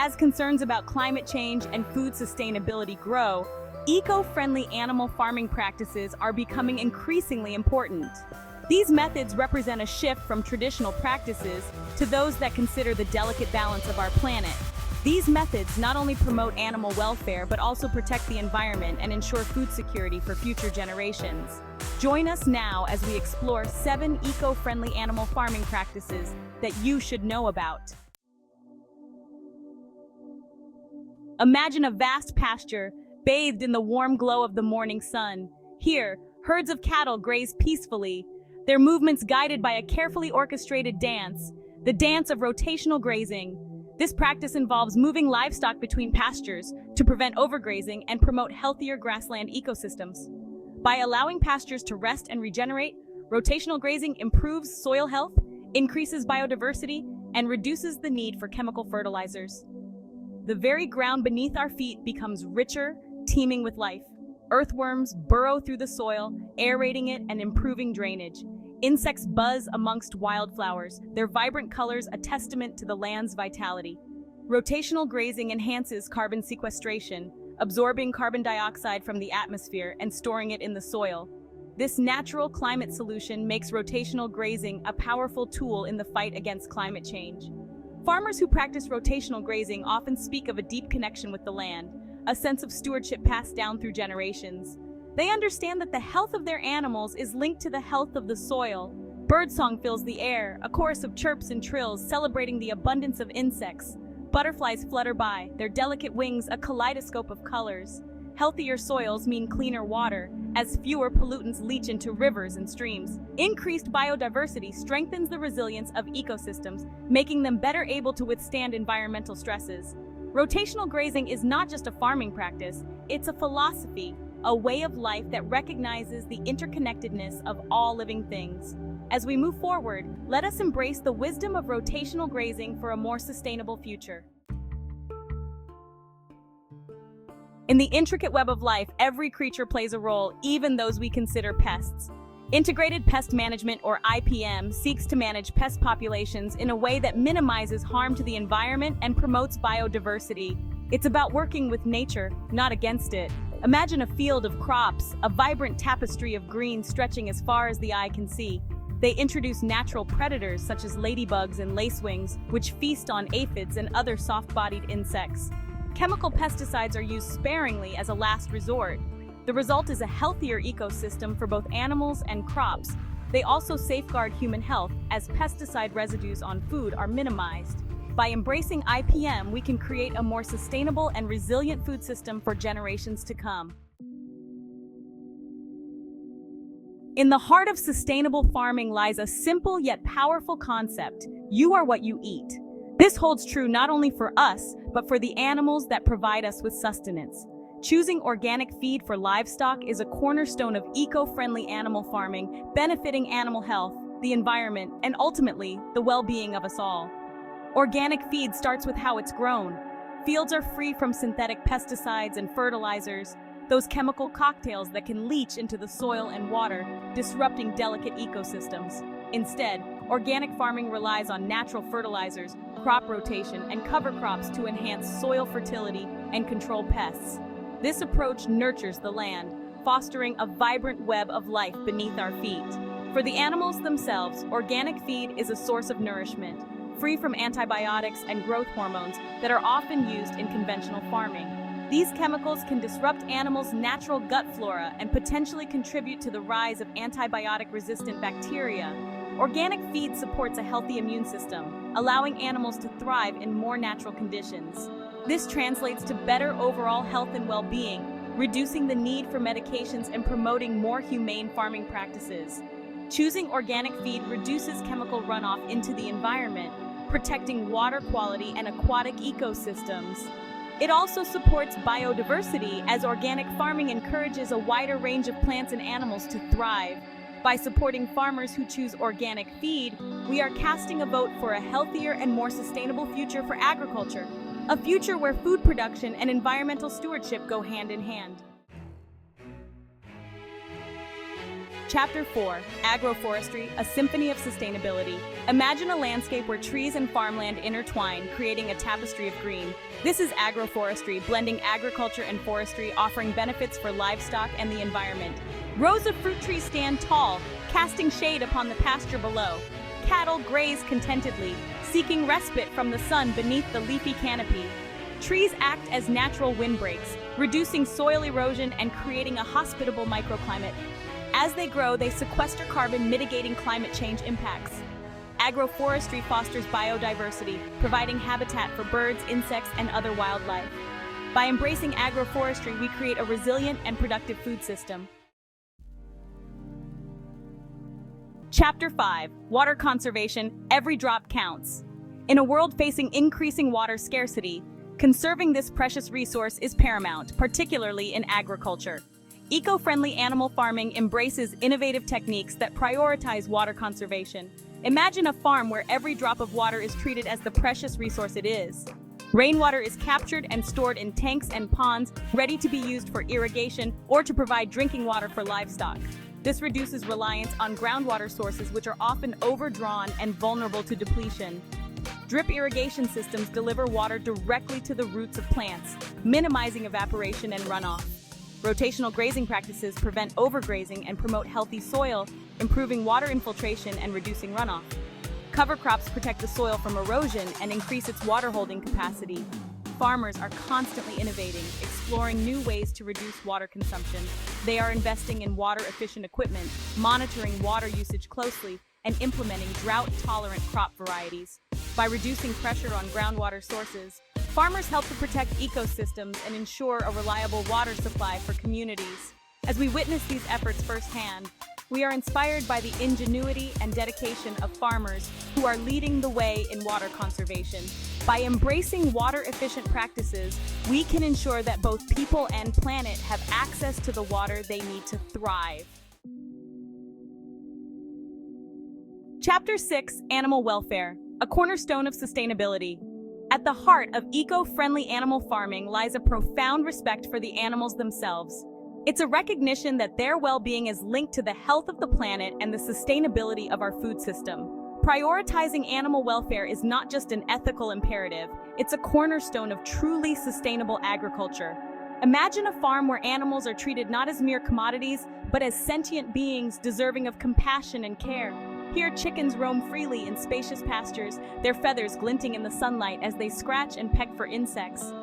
As concerns about climate change and food sustainability grow, eco-friendly animal farming practices are becoming increasingly important. These methods represent a shift from traditional practices to those that consider the delicate balance of our planet. These methods not only promote animal welfare but also protect the environment and ensure food security for future generations. Join us now as we explore 7 eco-friendly animal farming practices that you should know about. Imagine a vast pasture, bathed in the warm glow of the morning sun. Here, herds of cattle graze peacefully, their movements guided by a carefully orchestrated dance, the dance of rotational grazing. This practice involves moving livestock between pastures to prevent overgrazing and promote healthier grassland ecosystems. By allowing pastures to rest and regenerate, rotational grazing improves soil health, increases biodiversity, and reduces the need for chemical fertilizers. The very ground beneath our feet becomes richer, teeming with life. Earthworms burrow through the soil, aerating it and improving drainage. Insects buzz amongst wildflowers, their vibrant colors a testament to the land's vitality. Rotational grazing enhances carbon sequestration, absorbing carbon dioxide from the atmosphere and storing it in the soil. This natural climate solution makes rotational grazing a powerful tool in the fight against climate change. Farmers who practice rotational grazing often speak of a deep connection with the land, a sense of stewardship passed down through generations. They understand that the health of their animals is linked to the health of the soil. Birdsong fills the air, a chorus of chirps and trills celebrating the abundance of insects. Butterflies flutter by, their delicate wings a kaleidoscope of colors. Healthier soils mean cleaner water, as fewer pollutants leach into rivers and streams. Increased biodiversity strengthens the resilience of ecosystems, making them better able to withstand environmental stresses. Rotational grazing is not just a farming practice, it's a philosophy, a way of life that recognizes the interconnectedness of all living things. As we move forward, let us embrace the wisdom of rotational grazing for a more sustainable future. In the intricate web of life, every creature plays a role, even those we consider pests. Integrated Pest Management, or IPM, seeks to manage pest populations in a way that minimizes harm to the environment and promotes biodiversity. It's about working with nature, not against it. Imagine a field of crops, a vibrant tapestry of green stretching as far as the eye can see. They introduce natural predators such as ladybugs and lacewings, which feast on aphids and other soft-bodied insects. Chemical pesticides are used sparingly as a last resort. The result is a healthier ecosystem for both animals and crops. They also safeguard human health, as pesticide residues on food are minimized. By embracing IPM, we can create a more sustainable and resilient food system for generations to come. In the heart of sustainable farming lies a simple yet powerful concept: you are what you eat. This holds true not only for us, but for the animals that provide us with sustenance. Choosing organic feed for livestock is a cornerstone of eco-friendly animal farming, benefiting animal health, the environment, and ultimately, the well-being of us all. Organic feed starts with how it's grown. Fields are free from synthetic pesticides and fertilizers, those chemical cocktails that can leach into the soil and water, disrupting delicate ecosystems. Instead, organic farming relies on natural fertilizers, crop rotation, and cover crops to enhance soil fertility and control pests. This approach nurtures the land, fostering a vibrant web of life beneath our feet. For the animals themselves, organic feed is a source of nourishment, free from antibiotics and growth hormones that are often used in conventional farming. These chemicals can disrupt animals' natural gut flora and potentially contribute to the rise of antibiotic-resistant bacteria. Organic feed supports a healthy immune system, allowing animals to thrive in more natural conditions. This translates to better overall health and well-being, reducing the need for medications and promoting more humane farming practices. Choosing organic feed reduces chemical runoff into the environment, protecting water quality and aquatic ecosystems. It also supports biodiversity, as organic farming encourages a wider range of plants and animals to thrive. By supporting farmers who choose organic feed, we are casting a vote for a healthier and more sustainable future for agriculture, a future where food production and environmental stewardship go hand in hand. Chapter 4, Agroforestry, a symphony of sustainability. Imagine a landscape where trees and farmland intertwine, creating a tapestry of green. This is agroforestry, blending agriculture and forestry, offering benefits for livestock and the environment. Rows of fruit trees stand tall, casting shade upon the pasture below. Cattle graze contentedly, seeking respite from the sun beneath the leafy canopy. Trees act as natural windbreaks, reducing soil erosion and creating a hospitable microclimate. As they grow, they sequester carbon, mitigating climate change impacts. Agroforestry fosters biodiversity, providing habitat for birds, insects, and other wildlife. By embracing agroforestry, we create a resilient and productive food system. Chapter 5, Water Conservation, Every Drop Counts. In a world facing increasing water scarcity, conserving this precious resource is paramount, particularly in agriculture. Eco-friendly animal farming embraces innovative techniques that prioritize water conservation. Imagine a farm where every drop of water is treated as the precious resource it is. Rainwater is captured and stored in tanks and ponds, ready to be used for irrigation or to provide drinking water for livestock. This reduces reliance on groundwater sources, which are often overdrawn and vulnerable to depletion. Drip irrigation systems deliver water directly to the roots of plants, minimizing evaporation and runoff. Rotational grazing practices prevent overgrazing and promote healthy soil, improving water infiltration and reducing runoff. Cover crops protect the soil from erosion and increase its water-holding capacity. Farmers are constantly innovating, exploring new ways to reduce water consumption. They are investing in water-efficient equipment, monitoring water usage closely, and implementing drought-tolerant crop varieties. By reducing pressure on groundwater sources, farmers help to protect ecosystems and ensure a reliable water supply for communities. As we witness these efforts firsthand, we are inspired by the ingenuity and dedication of farmers who are leading the way in water conservation. By embracing water-efficient practices, we can ensure that both people and planet have access to the water they need to thrive. Chapter 6, Animal Welfare, a cornerstone of sustainability. At the heart of eco-friendly animal farming lies a profound respect for the animals themselves. It's a recognition that their well-being is linked to the health of the planet and the sustainability of our food system. Prioritizing animal welfare is not just an ethical imperative, it's a cornerstone of truly sustainable agriculture. Imagine a farm where animals are treated not as mere commodities, but as sentient beings deserving of compassion and care. Here, chickens roam freely in spacious pastures, their feathers glinting in the sunlight as they scratch and peck for insects.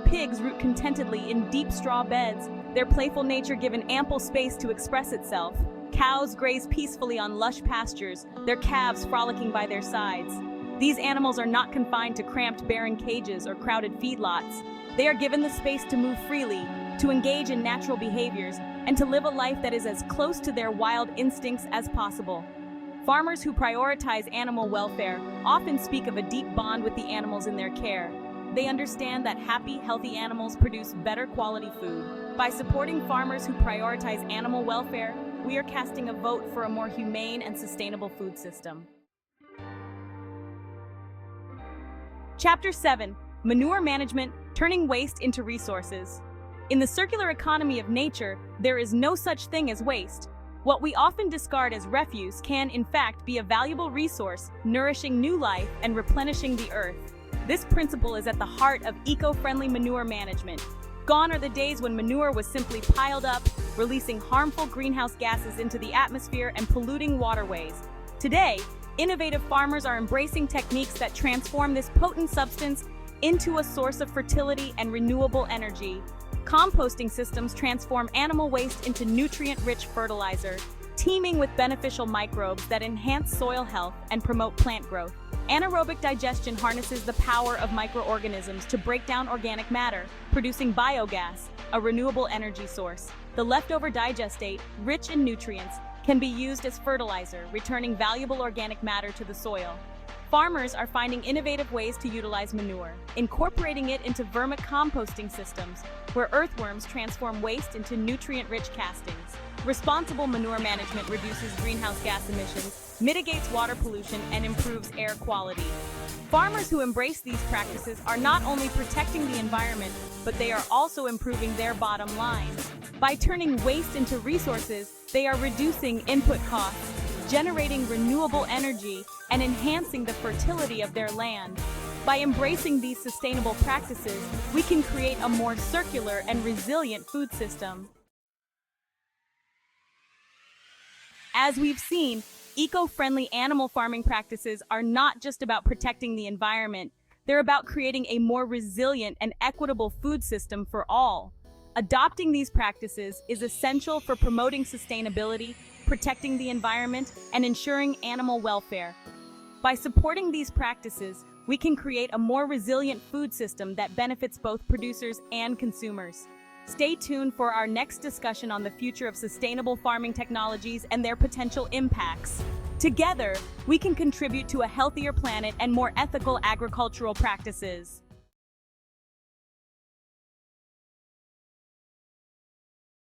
Pigs root contentedly in deep straw beds, their playful nature given ample space to express itself. Cows graze peacefully on lush pastures, their calves frolicking by their sides. These animals are not confined to cramped, barren cages or crowded feedlots. They are given the space to move freely, to engage in natural behaviors, and to live a life that is as close to their wild instincts as possible. Farmers who prioritize animal welfare often speak of a deep bond with the animals in their care. They understand that happy, healthy animals produce better quality food. By supporting farmers who prioritize animal welfare, we are casting a vote for a more humane and sustainable food system. Chapter 7, Manure Management, Turning Waste into Resources. In the circular economy of nature, there is no such thing as waste. What we often discard as refuse can, in fact, be a valuable resource, nourishing new life and replenishing the earth. This principle is at the heart of eco-friendly manure management. Gone are the days when manure was simply piled up, releasing harmful greenhouse gases into the atmosphere and polluting waterways. Today, innovative farmers are embracing techniques that transform this potent substance into a source of fertility and renewable energy. Composting systems transform animal waste into nutrient-rich fertilizer, teeming with beneficial microbes that enhance soil health and promote plant growth. Anaerobic digestion harnesses the power of microorganisms to break down organic matter, producing biogas, a renewable energy source. The leftover digestate, rich in nutrients, can be used as fertilizer, returning valuable organic matter to the soil. Farmers are finding innovative ways to utilize manure, incorporating it into vermicomposting systems, where earthworms transform waste into nutrient-rich castings. Responsible manure management reduces greenhouse gas emissions, mitigates water pollution, and improves air quality. Farmers who embrace these practices are not only protecting the environment, but they are also improving their bottom line. By turning waste into resources, they are reducing input costs, generating renewable energy, and enhancing the fertility of their land. By embracing these sustainable practices, we can create a more circular and resilient food system. As we've seen, eco-friendly animal farming practices are not just about protecting the environment, they're about creating a more resilient and equitable food system for all. Adopting these practices is essential for promoting sustainability, protecting the environment, and ensuring animal welfare. By supporting these practices, we can create a more resilient food system that benefits both producers and consumers. Stay tuned for our next discussion on the future of sustainable farming technologies and their potential impacts. Together, we can contribute to a healthier planet and more ethical agricultural practices.